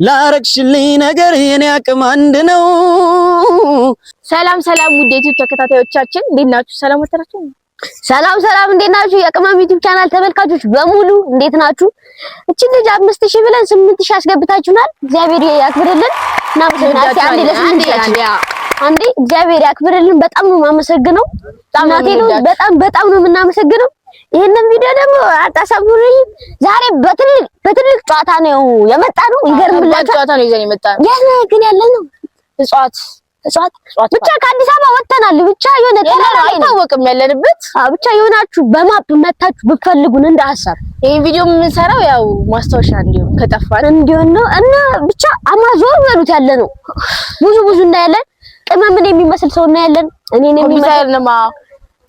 ላረግሽልኝ ነገር የኔ አቅም አንድ ነው። ሰላም ውድ ዩቲዩብ ተከታታዮቻችን እንዴት ናችሁ? ሰላም ወተራችሁ። ሰላም እንዴት ናችሁ? የቅመም ዩቲዩብ ቻናል ተመልካቾች በሙሉ እንዴት ናችሁ? እቺ ልጅ 5000 ብለን 8000 አስገብታችሁናል። እግዚአብሔር ያክብርልን። አንዴ እግዚአብሔር ያክብርልን። በጣም ነው የማመሰግነው። በጣም ነው የምናመሰግነው። ይሄንን ቪዲዮ ደግሞ አታሳቡኝ። ዛሬ በትልቅ ጨዋታ ነው የመጣነው። ይገርምላችሁ ጨዋታ ነው ይዘን የመጣነው። ግን ያለነው እጽዋት ብቻ ከአዲስ አበባ ወጥተናል። ብቻ የሆነ ተራራ አይታወቅም ያለንበት። ብቻ የሆናችሁ በማፕ መታችሁ ብትፈልጉን እንደ ሐሳብ ይሄ ቪዲዮ የምንሰራው ያው ማስታወሻ እንዲሆን ከጠፋን እንዲሆን ነው እና ብቻ አማዞር በሉት ያለነው ብዙ እናያለን። ቅመምን የሚመስል ሰው እናያለን። እኔን የሚመስል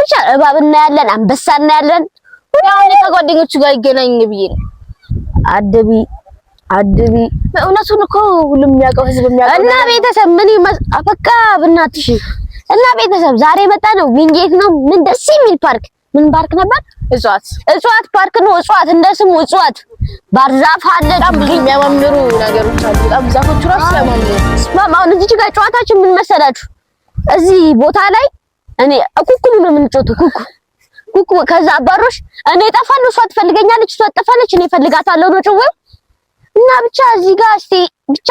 ብቻ እባብ እናያለን። አንበሳ እናያለን። ያው ከጓደኞቹ ጋር ይገናኝ ብዬ ነው። አድቢ እውነቱን እኮ ሁሉም የሚያውቀው ህዝብ የሚያውቀው እና ቤተሰብ ምን በቃ ብናትሽ እና ቤተሰብ ዛሬ መጣ ነው ዊንጌት ነው። ምን ደስ የሚል ፓርክ ምን ፓርክ ነበር? እጽዋት ፓርክ ነው። እጽዋት እንደ ስሙ እጽዋት ባርዛፍ አለ። በጣም ብዙ የሚያማምሩ ነገሮች አሉ። በጣም ዛፎቹ ራሱ ያማምሩ። አሁን እዚህ ጋር ጨዋታችን ምን መሰላችሁ? እዚህ ቦታ ላይ እኔ ኩኩሉ ነው የምንጮተው። ኩኩ ከዛ አባሮሽ እኔ እጠፋለሁ፣ እሷ ትፈልገኛለች፣ እሷ ትጠፋለች፣ እኔ እፈልጋታለሁ ነው ጭዌው እና ብቻ እዚህ ጋር እስቲ ብቻ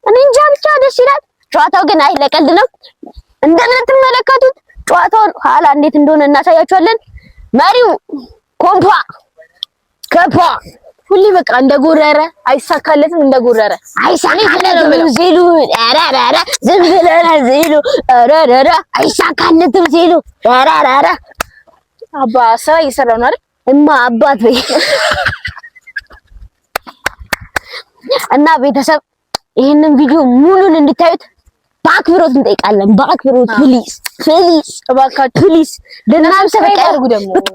እኔ እንጃ ብቻ ደስ ይላል። ጨዋታው ግን አይ ለቀልድ ነው እንደምትመለከቱት። ጨዋታውን ኋላ እንዴት እንደሆነ እናሳያችኋለን። መሪው ከፓ ሁሌ በቃ እንደጎረረ አይሳካለትም። አይሳካለትም ሲሉ አራራራ ዝም ብለና ሲሉ አራራራ አይሳካለትም ሲሉ አራራራ አባ ስራ እየሰራው ነው አይደል? አባት በይ እና ቤተሰብ ይሄንን ቪዲዮ ሙሉን እንድታዩት በአክብሮት እንጠይቃለን። በአክብሮት ፕሊዝ እባካችሁ ፕሊዝ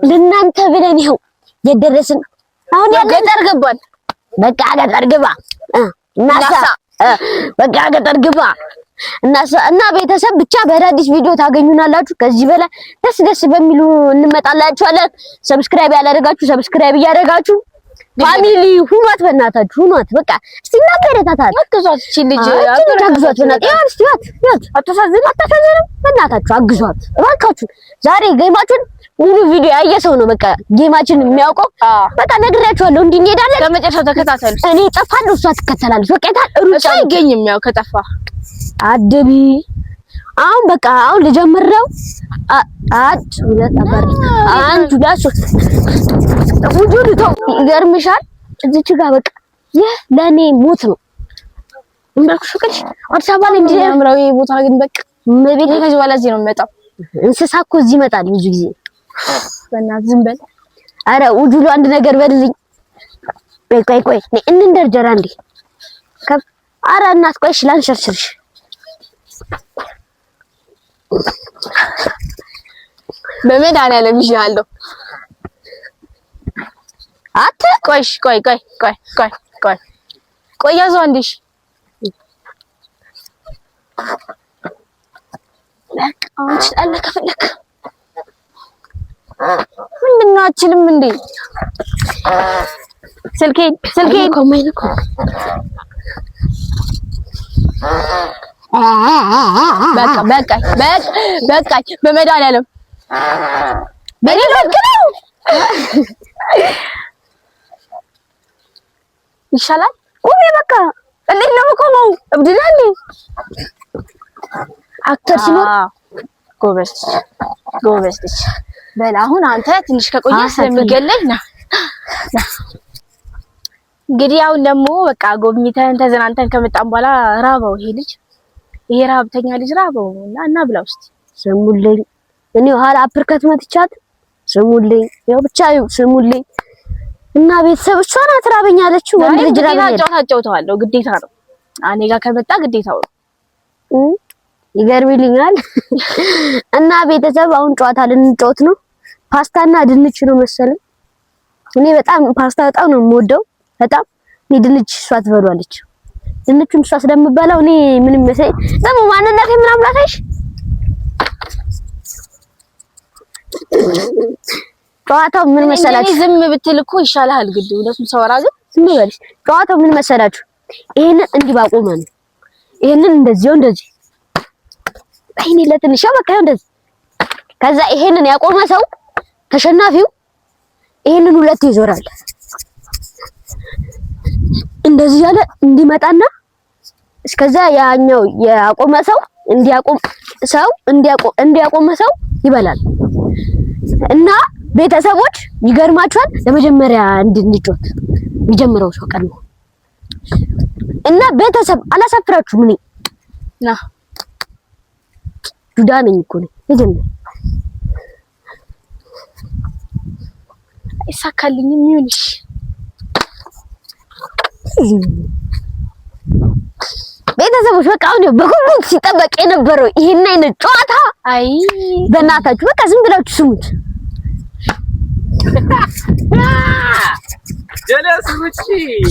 ለእናንተ ብለን ይኸው የደረስን አሁን ገጠር ገባን። በቃ ገጠር ግባ እና ቤተሰብ ብቻ በአዲስ ቪዲዮ ታገኙናላችሁ። ከዚህ በላይ ደስ በሚሉ እንመጣላችኋለን። ሰብስክራይብ ያላደረጋችሁ ሰብስክራይብ እያደረጋችሁ ፋሚሊ ሁኗት፣ በእናታችሁ ሁኗት። በቃ እስቲ እናበረታታት። አግዟት፣ እቺ ልጅ አግዟት። በእናታችሁ አታሳዝንም? በእናታችሁ አግዟት እባካችሁ። ዛሬ ጌማችን ሙሉ ቪዲዮ ያየ ሰው ነው በቃ ጌማችን የሚያውቀው። በቃ ነግሬያችኋለሁ። እንዲህ እንሄዳለን። ከመጨረሻው ተከታተሉ። እኔ እጠፋለሁ፣ እሷ ትከተላለች። በቃ እሱ አይገኝም። ያው ከጠፋ አድቢ አሁን በቃ አሁን ልጀምረው። አንድ ሁለት ሶስት ውጁዱ ተው። ይገርምሻል እዚች ጋር በቃ ይህ ለኔ ሞት ነው እንዳልኩሽ። ፍቅር አዲስ አበባ ላይ እንዲህ ያምራው ቦታ ግን በቃ መቤት ከዚህ በኋላ እዚህ ነው የሚመጣው። እንስሳ እኮ እዚህ ይመጣል ብዙ ጊዜ። በእናትህ ዝም በል። አረ ውጁዱ አንድ ነገር በልልኝ። ቆይ እንደርጀራ እንዴ። አረ እናት ቆይ እሺ ላንሸርሽርሽ። በመድኃኒዓለም ይዤሃለሁ። አት ቆይ ያዘው አንዴ። እሺ በቃ አንቺ አለ ከፈለክ ምንድን ነው አችልም እንዴ? ስልኬን ኮሜንት በቃ በመድኃኒዓለም በኔ በቅለው ይሻላል። ቆሜ በቃ እንዴት ነው የምቆመው? እብድላል አክተር ሲኖር ጎበዝ ልጅ በል። አሁን አንተ ትንሽ ከቆየ ስለሚገለኝ ና እንግዲህ አሁን ደግሞ በቃ ጎብኝተን ተዘናንተን ከመጣን በኋላ ራበው ይሄ ረሀብተኛ ልጅ ራበው እና ብላ ውስጥ ስሙልኝ። እኔ ኋላ አፕርከት መትቻት ስሙልኝ፣ ያው ብቻ ስሙልኝ እና ቤተሰብ እሷ ናት ራበኛለች። ወንድ ልጅ አጫውተዋለሁ ግዴታ ነው። እኔ ጋር ከመጣ ግዴታው ነው። ይገርምልኛል። እና ቤተሰብ አሁን ጨዋታ ልንጫወት ነው። ፓስታና ድንች ነው መሰለኝ። እኔ በጣም ፓስታ በጣም ነው የምወደው። በጣም ድንች እሷ ትበሏለች። ድንቹን እሷ ስለምበላው እኔ ምንም መሰለኝ ደግሞ ማንነቴ ምናምን ላሳይሽ። ጨዋታው ምን መሰላችሁ? ዝም ብትል እኮ ይሻላል። ግድ እውነቱን ሰወራ ግን ዝም በልሽ። ጨዋታው ምን መሰላችሁ? ይሄንን እንዲህ ባቆመ ነው። ይሄንን እንደዚህ አይኔ ለትንሽ በቃ እንደዚህ። ከዛ ይሄንን ያቆመ ሰው ተሸናፊው ይሄንን ሁለት ይዞራል። እንደዚህ ያለ እንዲመጣና እስከዛ ያኛው ያቆመ ሰው እንዲያቆመ ሰው ይበላል። እና ቤተሰቦች ይገርማችኋል፣ ለመጀመሪያ እንድንጮት የሚጀምረው ሰው ቀድሞ እና ቤተሰብ አላሳፍራችሁም። እኔ ና ዱዳ ነኝ እኮ ነው ለጀመረ አይሳካልኝም። ይሁንሽ ቤተሰቦች በቃ አሁን በጉጉት ሲጠበቅ የነበረው ይሄን አይነት ጨዋታ አይ በእናታችሁ በቃ ዝም ብላችሁ ስሙት።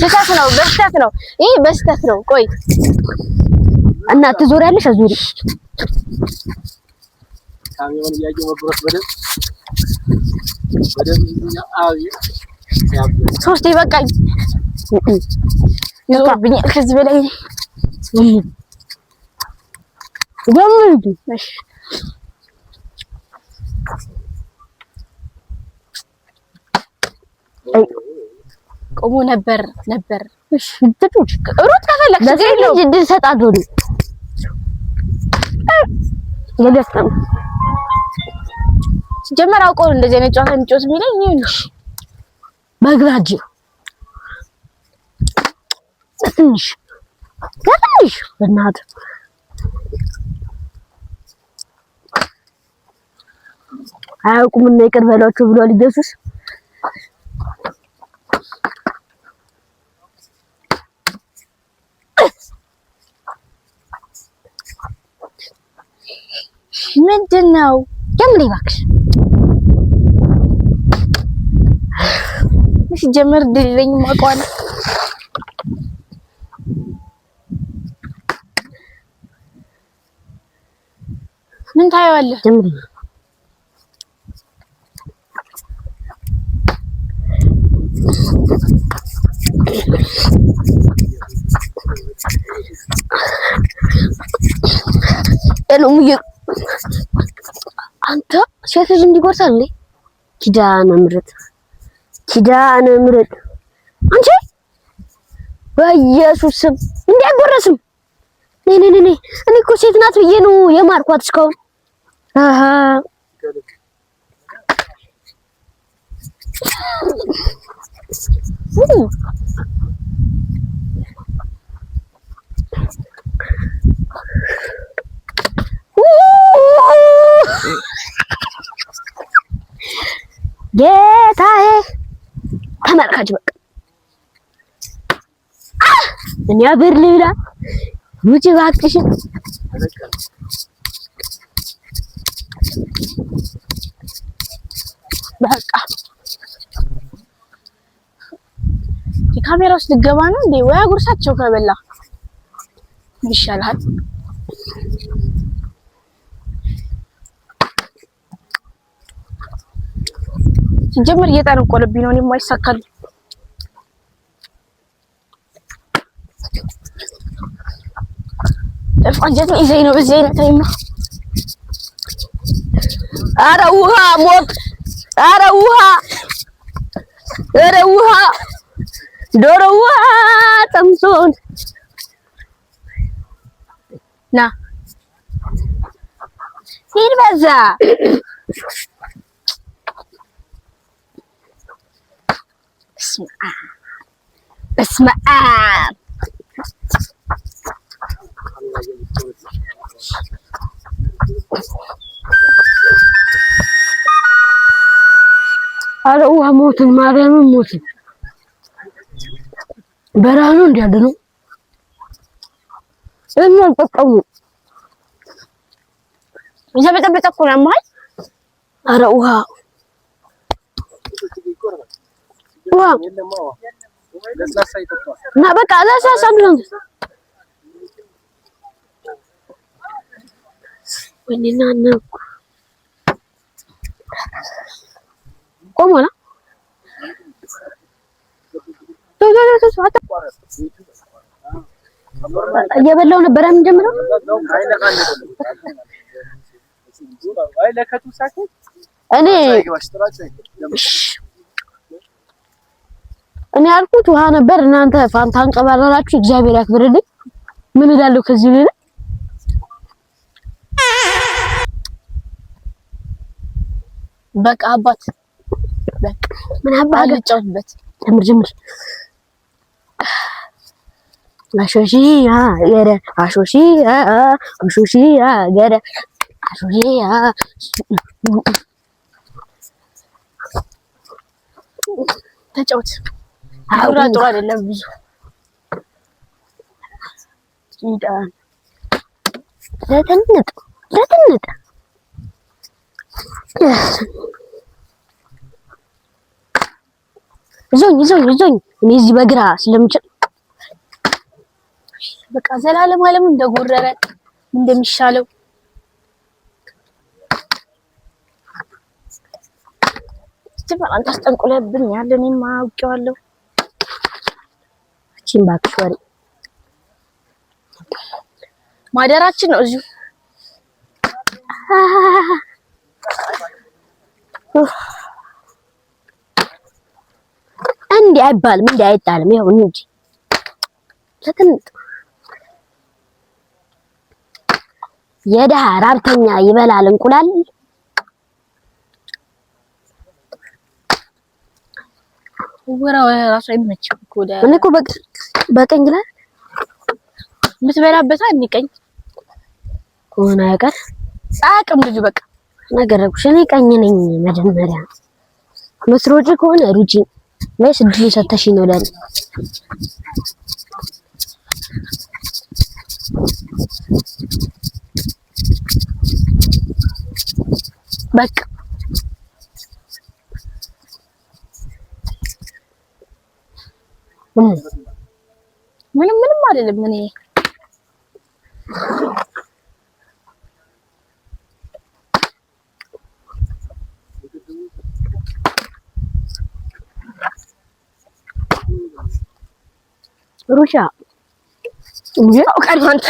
ስህተት ነው፣ በስህተት ነው፣ ይሄ በስህተት ነው። ቆይ እና ትዞሪያለሽ አዙሪ ካሜራውን እያየሁ መብራት በደም ሶስቴ በቃኝ። ይዞብኝ ከዚህ በላይ እሺ ቆሞ ነበር። እሺ ትጥጭ ሩት ከፈለክ ለዚህ ድል ሰጣለሁ። ለገስተም ጀመር አውቀው እንደዚህ አይነት ጨዋታ እንጮት የሚለኝ ይሁንሽ በግራጅ ትንሽ በእናትህ አያውቁም እና ይቅር በሏቸው ብሏል ኢየሱስ። ምንድነው ጀምሪ እባክሽ። እሺ ጀምር ድልኝ ማቋን ምን ታየዋለህ? ጀምሪ ሙዬ አንተ ሴት ልጅ እንዲጎርሳል እንዴ? ኪዳነ ምሕረት አንቺ በኢየሱስ ስም እንዴ አይጎረስም። ነይ እኔ እኮ ሴት ናት ብዬ ነው የማርኳት እስካሁን። አሃ ጌታዬ ተመልካች በቃ እኔ አብር ልብላ ውጪ እባክሽ። በቃ የካሜራ ውስጥ ልገባ ነው እንዴ? ወይ አጉርሳቸው ከበላ ይሻላል። ጀመር እየጠነቆለብኝ ነው። እኔም አይሳካልኝ። አንጀት ይዘኝ ነው በዚህ አይነት አይማ። ኧረ ውሃ ሞቅ፣ ኧረ ውሃ ዶሮ ውሃ ጠምቶን ና ሂድ በዛ በስመ አብ ኧረ ውሃ ሞትን፣ ማርያምን ሞትን። በረሃ ነው እንዲያለ ነው አልጠጣሙ ይዘበጠበጠ እኮ ነው ማለት። ኧረ ውሃ እና በቃ ለሳሳ ነው ወይኔና ነው ቆሞላ ቶሎ እየበላው ነበር የምንጀምረው። እኔ ያልኩት ውሃ ነበር እናንተ ፋንታን ቀባራላችሁ። እግዚአብሔር ያክብርልኝ። ምን እላለሁ ከዚህ ሌላ በቃ አባት በቃ ምን አባህ ልጫወትበት ጀምር አሾሺያ ገረ አሾሺያ ገረ አሾሺያ ተጫወት። አውራ ጥሩ አይደለም ብዙ ይዳን ለተንጥ ዞኝ እኔ እዚህ በግራ ስለምችል በቃ ዘላለም ዓለም እንደጎረረ እንደሚሻለው ስትባል አንተ አስጠንቁለብኝ ያለ እኔማ አውቄዋለሁ። እቺን ባክሽ ወሬ ማደራችን ነው እዚሁ እንዴ አይባልም እንዴ አይጣልም። ይኸው እንጂ ለተንጥ የደሃ ራብተኛ ይበላል እንቁላል። ወራው ራሱ አይመችም እኮ ዳ እኔ እኮ በቀኝ ላይ የምትበላበት አንቀኝ ሆነ አይቀር አቅም ልጅ በቃ ነገርኩሽ። እኔ ቀኝ ነኝ መጀመሪያ መስሮጭ ከሆነ ሩጪ ወይስ እድል ሰተሽኝ ነው ለኔ በቃ ምንም አይደለም። እኔ ሩሻ ያው ቀርማንተ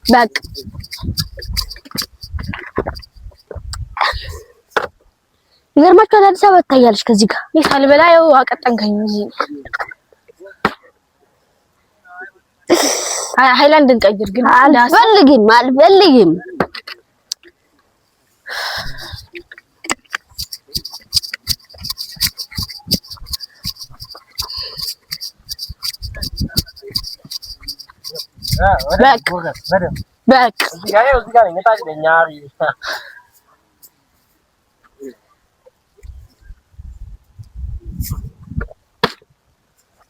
በቃ ይገርማችኋል። አዲስ አበባ ትታያለሽ ከዚህ ጋር ሳልበላ ያው አቀጠንከኝ። ሃይላንድ እንቀይር ግን አልፈልግም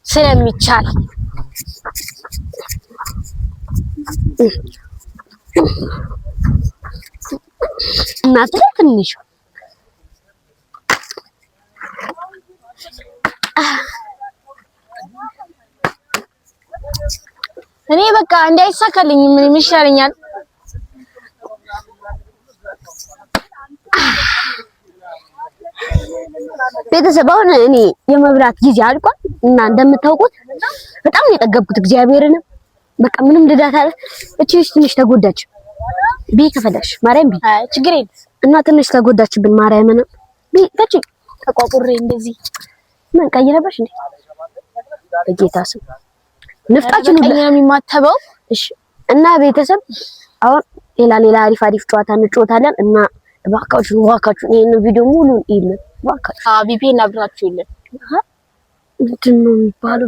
ስለሚቻል እናት ትንሽ እኔ በቃ እንዳይሳካልኝ ምን ይሻለኛል? ቤተሰብ አሁን እኔ የመብላት ጊዜ አልቋል እና እንደምታውቁት በጣም ነው የጠገብኩት። እግዚአብሔርን በቃ ምንም ልዳት አለ። እቺ ትንሽ ተጎዳች ከፈለሽ ማርያም ችግር የለም እና ትንሽ ተጎዳችብን ማርያምን ከቺ ተቋቁሬ እንደዚህ ምን ቀይረበሽ እንዴ? በጌታ ስም ንፍጣችን ሁሉ የሚማተበው። እሺ እና ቤተሰብ አሁን ሌላ አሪፍ ጨዋታ እንጫወታለን እና እባካችሁ ይሄን ቪዲዮ ሙሉን ይልን እባካችሁ። ቪፒኤን አብራችሁ ይልን ምንድን ነው የሚባለው?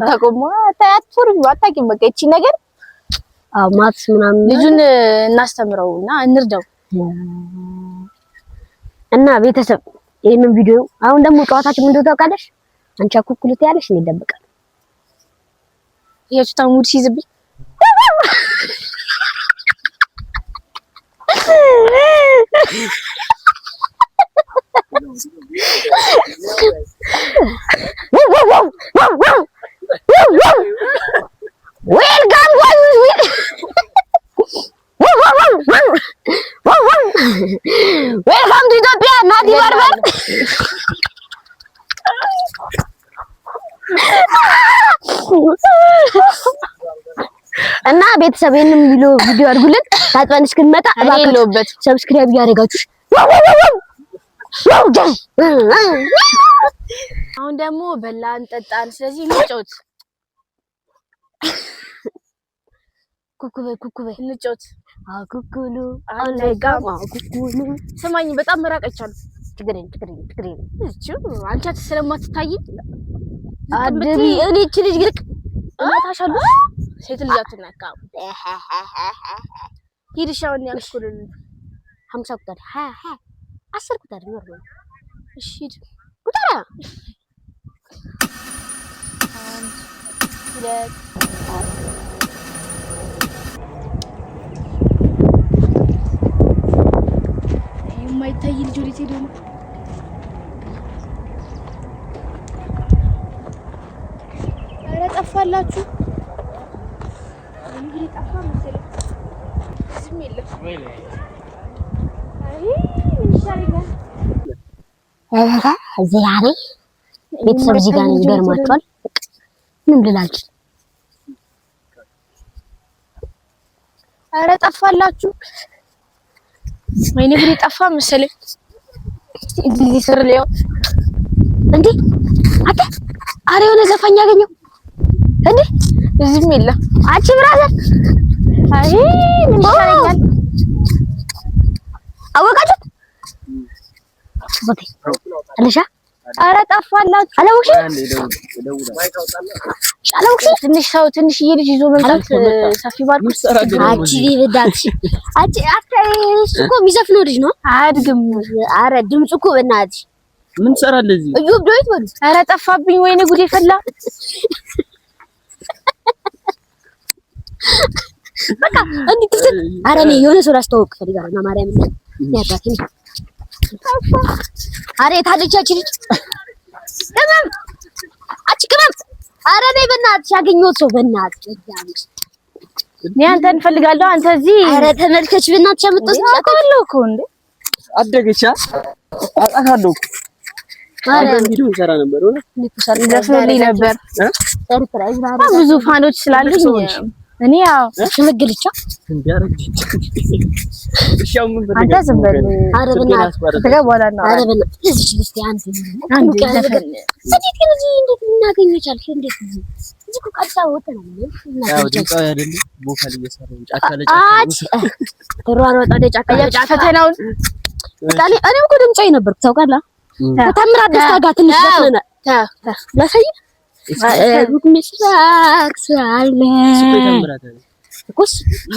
ተቆማ ታያቱር አታውቂም። በቃ እቺ ነገር ማትስ ምናምን ልጁን እናስተምረውና እንርዳው እና ቤተሰብ ይሄንን ቪዲዮ አሁን ደግሞ ጨዋታችን ምንድነው ታውቃለሽ? አንቺ አኩኩልት ያለሽ እኔ ደብቃለሁ። ይሄ ታሙድ ሲዝብኝ ዌልካም ዌልካም ቱ ኢትዮጵያ ናቲ ባርበር እና ቤተሰቤንም ቪዲዮ አድርጉልን ታጥበን እስክንመጣ እባክህ ሰብስክራይብ ያደርጋችሁ አሁን ደግሞ በላን ጠጣን ስለዚህ እንጫወት ኩኩበ እንጫወት ኩኩሉ አለጋማ ኩኩሉ ሰማኝ በጣም መራቅ አይቻልም ትግሬ እቺ አንቺ ስለማትታይ አደቢ እኔ እቺ ልጅ ግልቅ እናታሻሉ ሴት ልጅ አትነካ ሂድሻውን ያልኩልን 50 ቁጥር 10 ቁጥር ነው እሺ ቁጥር የማይታይ ልጅ ወዴት ሄዶ ነው? ኧረ ጠፋላችሁ። እንግዲህ ጠፋ መሰለኝ። ዝም የለም። አይ ምን ይሻለኛል? ዛሬ ቤተሰብ እዚህ ጋር ይገርማችኋል። ምን ልላችሁ? ኧረ ጠፋላችሁ። ወይኔ ግን ጠፋ መሰለኝ። እዚህ ስር ሊያው እንዴ አታ አረ የሆነ ዘፋኝ ያገኘው እንዴ ዝም የለም። አንቺ ብራዘር አይ ምን ይሻለኛል? አወቃችሁት ወዴ አለሻ ኧረ ጠፋላችሁ። አላውቅሽ ትንሽዬ ልጅ ይዞ መምጣት ሰፊ ባልኩ አንቺ ልዳክሽ አንቺ እሱ እኮ የሚዘፍነው ልጅ ነው። አያድግም። አረ ድምፁ እኮ በእናትሽ ምን ትሰራለህ እዚህ? እዩብ ዶይት በሉ። ኧረ ጠፋብኝ። ወይኔ ጉዴ ፈላ። በቃ እንዴ ትዝት አረ እኔ የሆነ ሰው ላስተዋውቅ ፈልጋለሁ እና ማርያም ያባከኝ አረ የታለቻች ልጅ ቅመም አቺ ቅመም አረ ነይ በእናትሽ ያገኘሁት ሰው በእናትሽ እኔ አንተን እንፈልጋለሁ። አንተ እዚህ አረ ተመልከች በእናትሽ አመጣት አውቃለሁ እኮ እንዴ አደገቻ አውቃታለሁ። አረ ቪዲዮ እንሰራ ነበር ወለ ዘፍንልኝ ነበር ሰርፕራይዝ ብዙ ፋኖች ስላሉኝ እኔ ያው ሽመግልቻ እንዲያረጅ እሺው ምን አንተ ዝም በል። አረ በእናትሽ ተገባላ ነው። አረ በእናትሽ እዚህ ልስቲ አንድ ዘፈን እንዴት ግን እዚህ እንዴት እናገኘው ቻልክ? እንዴት እዚህ እኮ ቀጥታ ወጣና ያው ድምጻ አይደለም ቮካል እየሰራው ጫካ ለጫካ ተሯሯጣ ጫካ ፈተናውን እኔ እኮ ድምጻዬ ነበርኩ ታውቃለህ። ተምራት ደስታ ጋር ትንሽ ዘፈነ ለሰይ ምስራቅ ሳለ እኮስ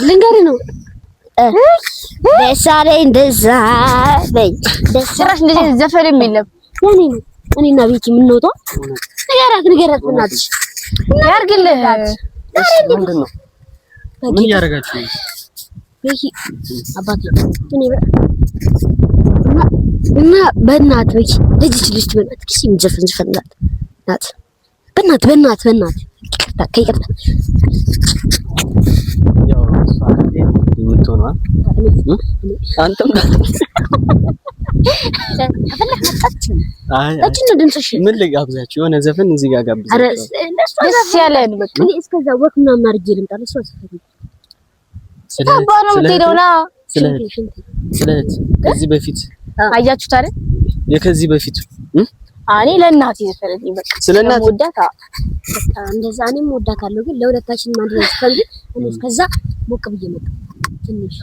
ልንገርህ ነው ደሳለኝ ደሳለኝ ጭራሽ እንደዚህ ዘፈንም የለም። ያኔ ነው እኔና ቤቲ የምንወጣው ንገራት በእናትሽ ያርግልህ። ምንድን ነው ምን ያደርጋችሁ? ቤቲ አባቴ እኔ እና በእናት ቤቲ ልጅ በእናትሽ የሚዘፈን ዘፈንላት ናት። በእናት ይቅርታ ያው ሷንዴ የምትሆነው አንተም ምን ልጋብዛችሁ? የሆነ ዘፈን እዚህ ጋር ጋብዛችሁ። ደስ ያለን በቃ እኔ እስከዛ ወክ ምናምን አድርጌ ልምጣ። ለሷ ዘፈን ስለዚህ ከዚህ በፊት አያችሁት አይደል? የከዚህ በፊት እኔ ለእናቴ ዘፈነልኝ በቃ ስለናት ወዳታ በቃ እንደዛ እኔም ወዳታለሁ፣ ግን ለሁለታችንም አንድ ላይ ዘፈን እኔ እስከዛ ሞቅ ብዬ መጣ ትንሽ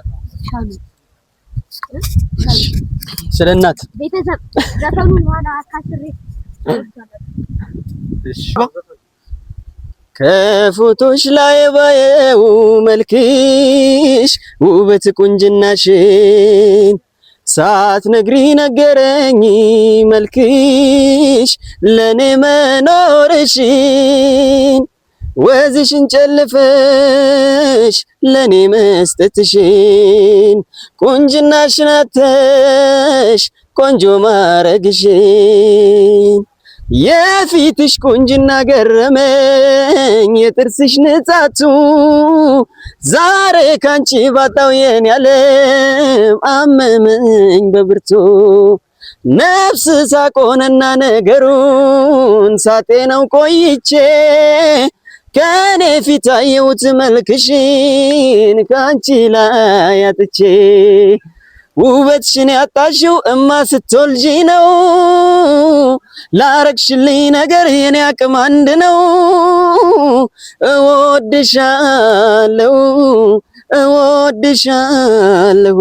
ሻኑ ስለናት ቤተሰብ ዘፈኑ ኋላ አካስሬ እሺ ከፎቶሽ ላይ ባየው መልክሽ ውበት ቁንጅናሽን ሳትነግሪ ነገረኝ መልክሽ ለኔ መኖርሽን ወዝሽን ጨልፈሽ ለኔ መስጠትሽን ቁንጅናሽን አተሽ ቆንጆ ማረግሽን የፊትሽ ቁንጅና ገረመኝ የጥርስሽ ንጻቱ ዛሬ ካንቺ ባጣው የኔ ዓለም አመመኝ በብርቱ ነፍስ ሳቆነና ነገሩን ሳጤነው ቆይቼ ከኔ ፊት አየሁት መልክሽን ካንቺ ላይ አጥቼ ውበትሽን ያጣሽው እማ ስትወልጂ ነው ላረግሽልኝ ነገር የኔ አቅም አንድ ነው እወድሻለሁ እወድሻለሁ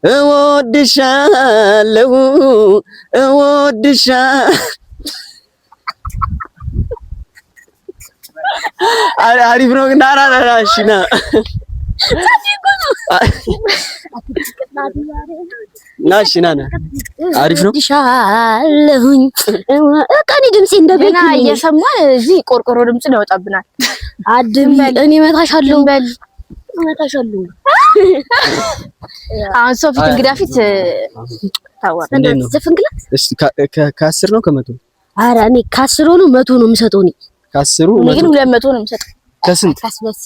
እወድሻለሁ አሪፍ ነው ግን እሺ ና ናሽ ና አሪፍ ነው ሻለሁኝ ቀኒ ድምጽ እንደገና እየሰማን እዚህ ቆርቆሮ ድምጽ ነው ያወጣብናል። አድም እኔ መታሻለሁ አሁን ሶፊት እንግዲህ ፊት ታዋራ ዘፈንግላት እሺ ከ10 ነው ከመቶ ኧረ እኔ ከ10 ነው 100 ነው የምሰጠው እኔ ከ10 እኔ ግን 200 ነው የምሰጠው ከስንት ካስበሲ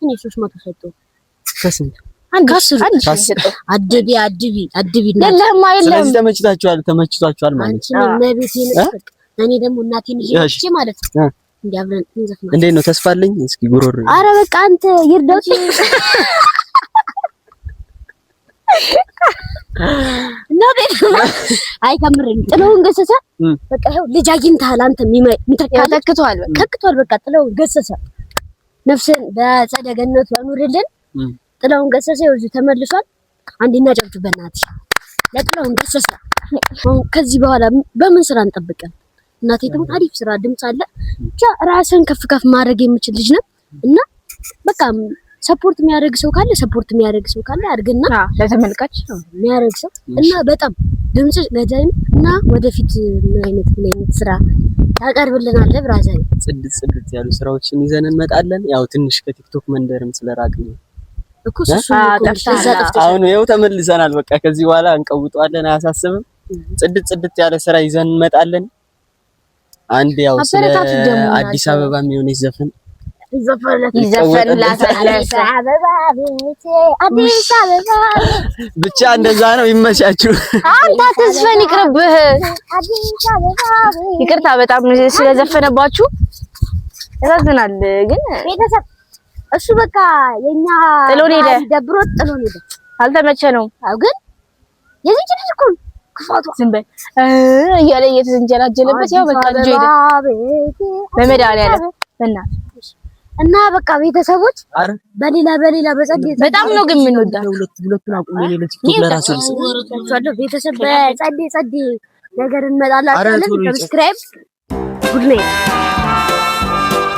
እኔ 300 ሰጠው ከስንት አንድ አድቢ የለህማ የለም ስለዚህ ተመችቷችኋል ማለት ነው ነብቴን እኔ ደግሞ እናቴን ይዤ ማለት ነው እንዲያብረን እንዘፍና እንዴት ነው ተስፋ አለኝ እስኪ ጉሮሮ ኧረ በቃ አንተ ይርዳው አይ ከምርን ጥለውን ገሰሰ በቃ ይኸው ልጅ አግኝተሃል አንተ ተክቷል በቃ ጥለውን ገሰሰ ነፍስን በጸደገነቱ ያኑርልን ጥለውን ገሰሰ ይኸው ተመልሷል አንዴና ጨብጭ በእናትሽ ለጥለውን ገሰሰ ከዚህ በኋላ በምን ስራ እንጠብቀን እናቴ ደግሞ አሪፍ ስራ ድምጽ አለ ብቻ ራስን ከፍ ማድረግ የምችል ልጅ ነው እና በቃ ሰፖርት የሚያደርግ ሰው ካለ አድርግና ለተመልካች የሚያደርግ ሰው እና በጣም ድምጽ ገዳይም እና ወደፊት ምን አይነት ስራ ታቀርብልናለህ ብራዘር ጽድት ያሉ ስራዎችን ይዘን እንመጣለን ያው ትንሽ ከቲክቶክ መንደርም ስለራቅን እኮ እሱ አሁን ይኸው ተመልሰናል በቃ ከዚህ በኋላ እንቀውጣለን አያሳስብም ጽድት ያለ ስራ ይዘን እንመጣለን አንድ ያው ስለ አዲስ አበባ የሚሆን ዘፈን ይዘፈንላታል አዲስ አበባ ብቻ እንደዛ ነው ይመቻችሁ አንተ ተስፈን ይቅርብህ ይቅርታ በጣም ስለዘፈነባችሁ ያሳዝናል ግን ቤተሰብ እሱ በቃ የኛ ደብሮት ጥሎን ሄደ አልተመቸነውም አው ግን የዚህ ልጅ እኮ ክፋቱ ዝም በል እያለ እየተንጀላጀለበት ያው በቃ ልጅ ሄደ በመድኃኒዓለም እና በቃ ቤተሰቦች በሌላ በጸዴ በጣም ነው ግን የምንወዳው ሁለቱን አቁሜ ለቲክቶክ ለራሱ ቤተሰብ በጸዴ ነገር እንመጣላችኋለን ሰብስክራይብ ጉድ ናይት